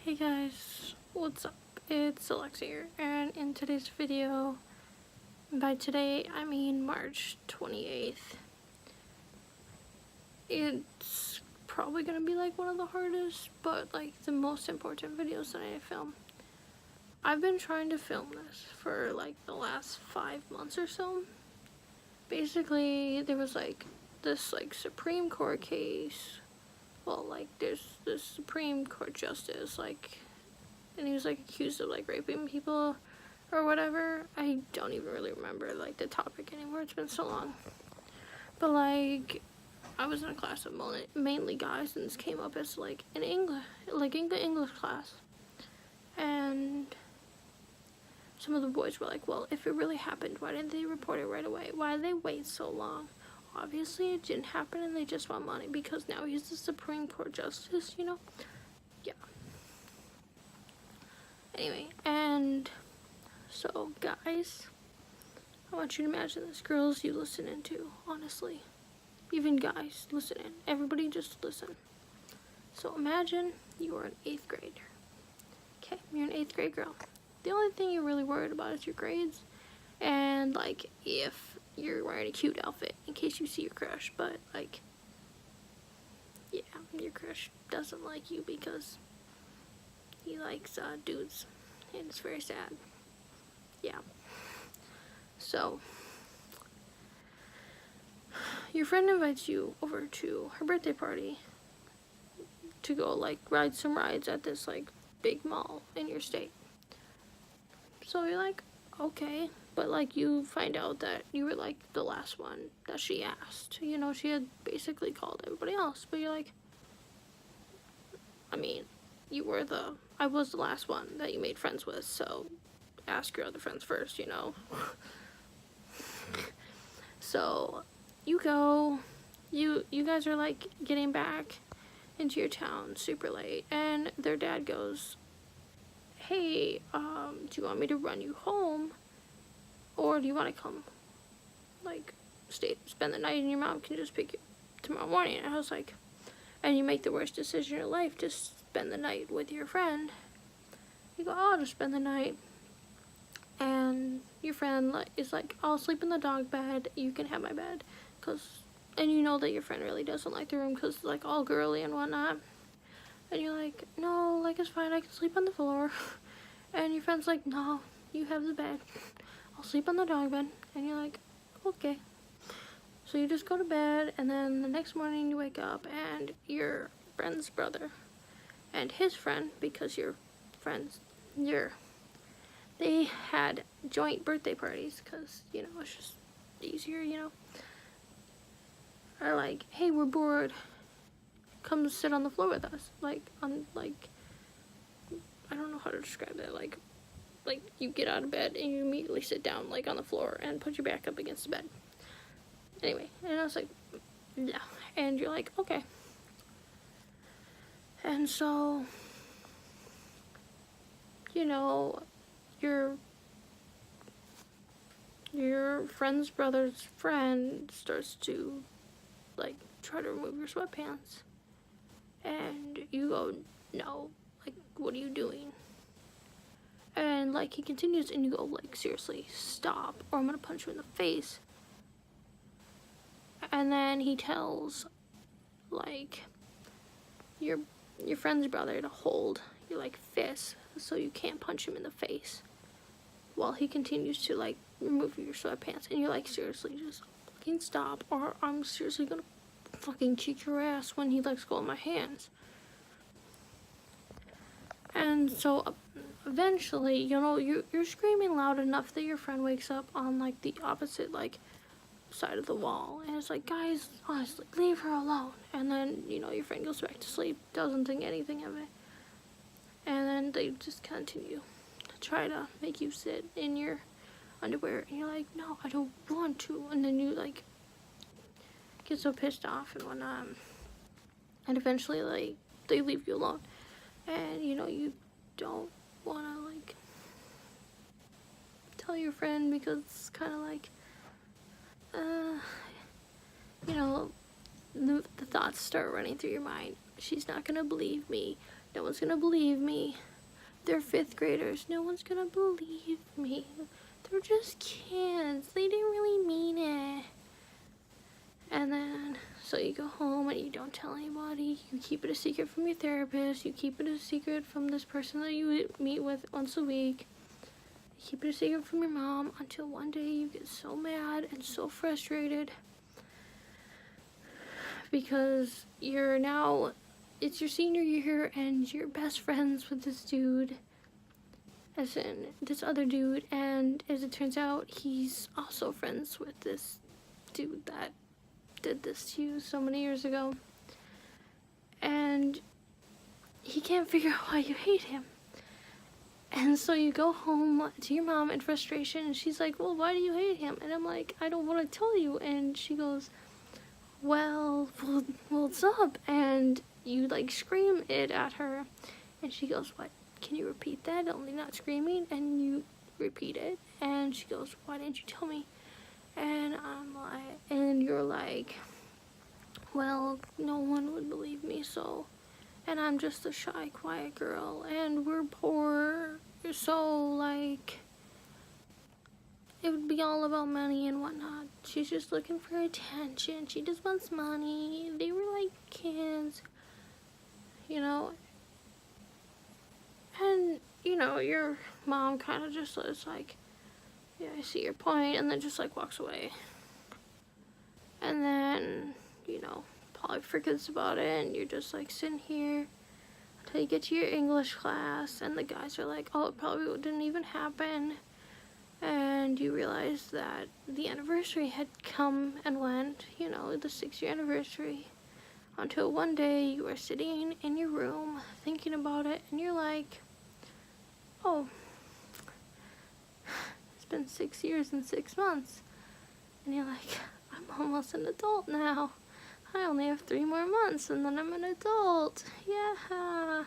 Hey guys, what's up? It's Alexa here, and in today's video, by today I mean March 28th, it's probably gonna be like one of the hardest, but like the most important videos that I film. I've been trying to film this for like the last 5 months or so. Basically, there was like this Supreme Court case. Well, like there's this Supreme Court justice, and he was accused of raping people or whatever. I don't even really remember the topic anymore. It's been so long. But I was in a class of mainly guys, and this came up as an English class, and some of the boys were like, well, if it really happened, why didn't they report it right away? Why did they wait so long? Obviously it didn't happen, and they just want money because now he's the Supreme Court justice, you know? Yeah. Anyway, and so guys, I want you to imagine this. Girls, you listen in too, honestly. Even guys, listen in. Everybody just listen. So imagine you are an 8th grader. Okay, you're an 8th grade girl. The only thing you're really worried about is your grades, and if you're wearing a cute outfit in case you see your crush. But yeah, your crush doesn't like you because he likes dudes, and it's very sad. Yeah. So your friend invites you over to her birthday party to go ride some rides at this big mall in your state. So you're like, okay, but you find out that you were the last one that she asked. You know, she had basically called everybody else, but you're like, I mean, I was the last one that you made friends with, so ask your other friends first, you know. So you go, you guys are getting back into your town super late, and their dad goes, hey, do you want me to run you home, or do you want to come spend the night, and your mom can just pick you tomorrow morning? And I was like, and you make the worst decision in your life to spend the night with your friend. You go, oh, I'll just spend the night. And your friend is like, I'll sleep in the dog bed, you can have my bed. And you know that your friend really doesn't like the room because it's all girly and whatnot. And you're like, no, it's fine, I can sleep on the floor. And your friend's like, no, you have the bed, I'll sleep on the dog bed. And you're like, okay. So you just go to bed, and then the next morning you wake up, and your friend's brother and his friend, because you're friends, they had joint birthday parties because, you know, it's just easier, you know, are like, hey, we're bored, come sit on the floor with us. I don't know how to describe that. You get out of bed and you immediately sit down on the floor and put your back up against the bed. Anyway, and I was like, yeah. And you're like, okay. And so, you know, your friend's brother's friend starts to try to remove your sweatpants, and you go, no, what are you doing? And he continues, and you go, seriously, stop, or I'm gonna punch you in the face. And then he tells your friend's brother to hold your fist so you can't punch him in the face, while he continues to remove your sweatpants. And you're like, seriously, just fucking stop, or I'm seriously gonna fucking kick your ass when he lets go of my hands. And so eventually, you know, you're screaming loud enough that your friend wakes up on the opposite side of the wall, and it's like, guys, honestly, leave her alone. And then, you know, your friend goes back to sleep, doesn't think anything of it, and then they just continue to try to make you sit in your underwear, and you're like, no, I don't want to. And then you get so pissed off and whatnot, and eventually they leave you alone. And you know, you don't want to tell your friend, because it's kind of you know, the thoughts start running through your mind. She's not gonna believe me. No one's gonna believe me. They're 5th graders. No one's gonna believe me. They're just kids. They didn't really mean it. And then, so you go home and you don't tell anybody. You keep it a secret from your therapist. You keep it a secret from this person that you meet with once a week. You keep it a secret from your mom until one day you get so mad and so frustrated because it's your senior year and you're best friends with this dude, as in this other dude, and as it turns out, he's also friends with this dude that did this to you so many years ago, and he can't figure out why you hate him. And so you go home to your mom in frustration, and she's like, well, why do you hate him? And I'm like, I don't want to tell you. And she goes, well, what's up? And you like scream it at her, and she goes, what? Can you repeat that? Only not screaming. And you repeat it, and she goes, why didn't you tell me? And I'm like, and you're like, well, no one would believe me, so, and I'm just a shy, quiet girl, and we're poor, so like, it would be all about money and whatnot. She's just looking for attention. She just wants money. They were like kids, you know. And, you know, your mom kind of just is like, yeah, I see your point, and then just like walks away. And then, you know, probably forgets about it, and you're just like sitting here until you get to your English class, and the guys are like, oh, it probably didn't even happen. And you realize that the anniversary had come and went, you know, the 6-year anniversary, until one day you are sitting in your room thinking about it, and you're like, oh, it's been 6 years and 6 months. And you're like, I'm almost an adult now. I only have 3 more months and then I'm an adult. Yeah.